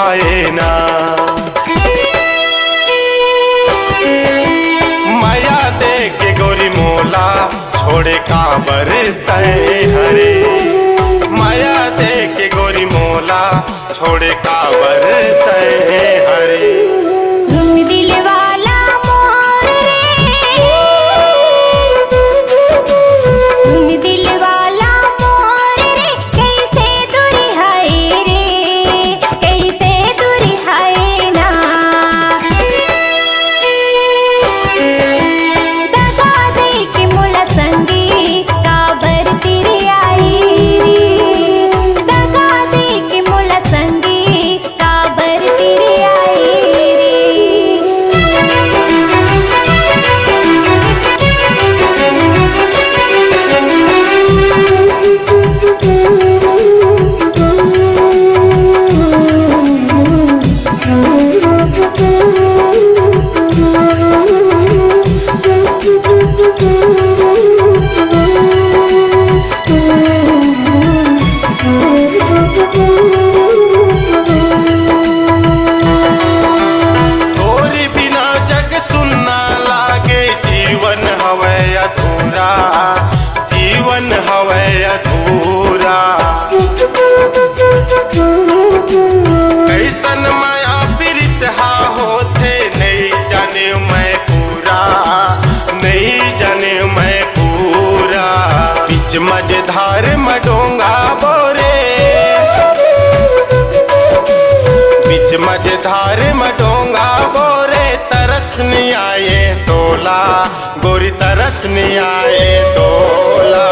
हाय ना। माया दे के गोरी मोला छोड़े काबर तय हरे। माया दे के गोरी मोला छोड़े काबर तय हरे। सुन दिल वाला मोर रे, सुन दिल वाला मोर रे, कैसे दूर हाय रे, कैसे दूर हाय ना। दगा दे के मोला संगी काबर तेरे आई रे। दगा दे के मोला संगी काबर तेरे आई रे। तोरी बिना जग सुनना लागे, जीवन हवे अधूरा, जीवन हवे अधूरा। कैसन माया पीड़ित हा होथे, नहीं जाने मैं पूरा, नहीं जाने मैं पूरा। बीच मझधार मडोंगा बोरे, बीच मझधार मडोंगा बोरे। तरसनी आए तोला गोरी, तरसनी आए तोला।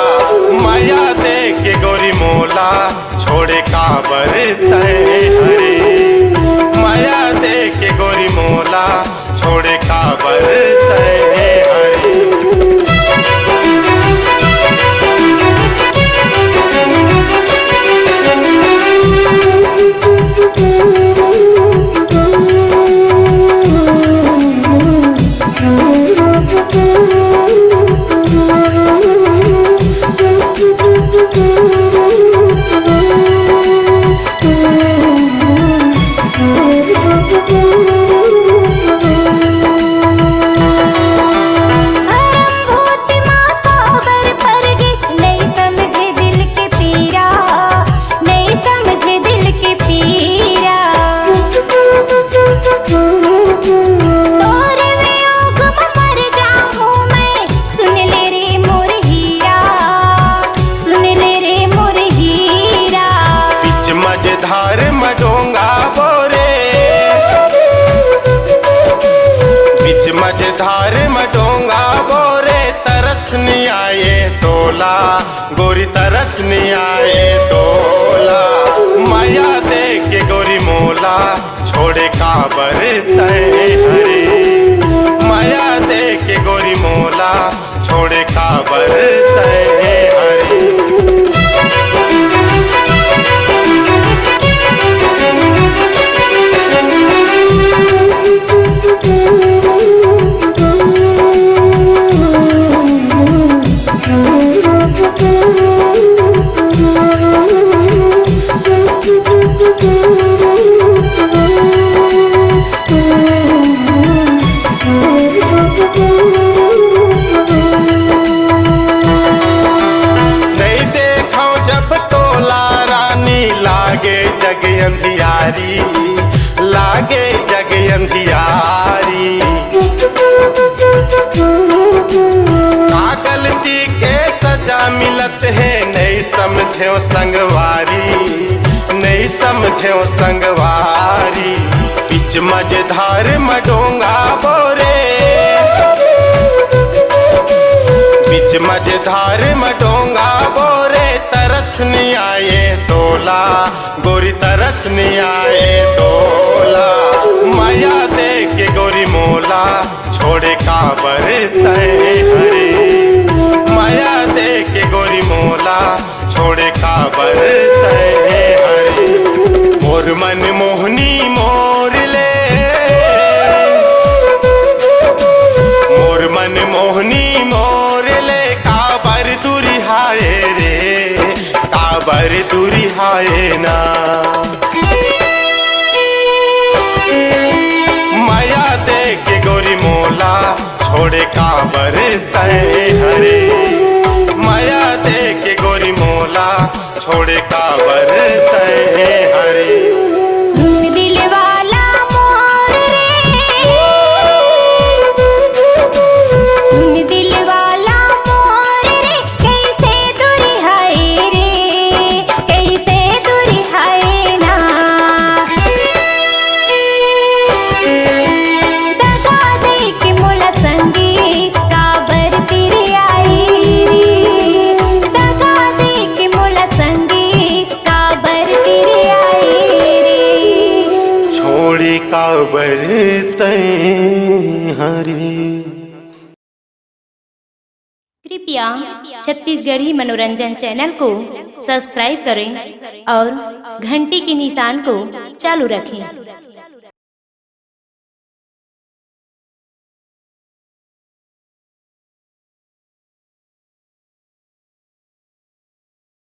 माया दे के गोरी मोला छोड़े काबर तय हरे। माया दे के गोरी मोला छोड़े काबर तय हरे। भूत माँ काबर पर गिस, नहीं समझे दिल के पीरा, नहीं समझे दिल के पीरा। तोरे वियोग में मर जाऊं मैं, सुन ले रे मोर हीरा, सुन ले रे मोर हीरा। बीच मझधार मडोंगा बोरे, बीच मझधार मडोंगा बोरे। तरसनी आए तोला गोरी, तरसनी आए तोला। माया दे के गोरी मोला छोड़े काबर तय हरे। माया दे के गोरी मोला छोड़े काबर तय हरे। नहीं देखो जब तोला रानी, लागे जग अंधियारी, लागे जग अंधियारी। का गलती के सजा मिलत है, नहीं समझे संगवारी, नहीं समझे संगवारी। बीच मझधार मडोंगा बोरे, बीच मझधार मडोंगा बोरे। तरसनी आए तोला गोरी, तरसनी आए तोला। माया दे के गोरी मोला छोड़े काबर तय हरे। माया दे के गोरी मोला छोड़े काबर तय हरे। मोर मन मोहनी मोर ले, मोर मन मोहनी मोर ले। काबर दूरी हाय रे, काबर दूरी हाय ना। छोड़े काबर तय हरे। माया दे के गोरी मोला छोड़े काबर तय हरे। सुन दिल वाला मोर रे, सुन दिल वाला मोर रे, कैसे दूरी हाय रे, कैसे दूरी हाय ना। दगा दे के मोला संगी काबर तेरे आई रे, दगा दे के मोला संगी काबर तेरे आई रे। छोड़े काबर तय हरे। कृपया छत्तीसगढ़ी मनोरंजन चैनल को सब्सक्राइब करें और घंटी के निशान को चालू रखें।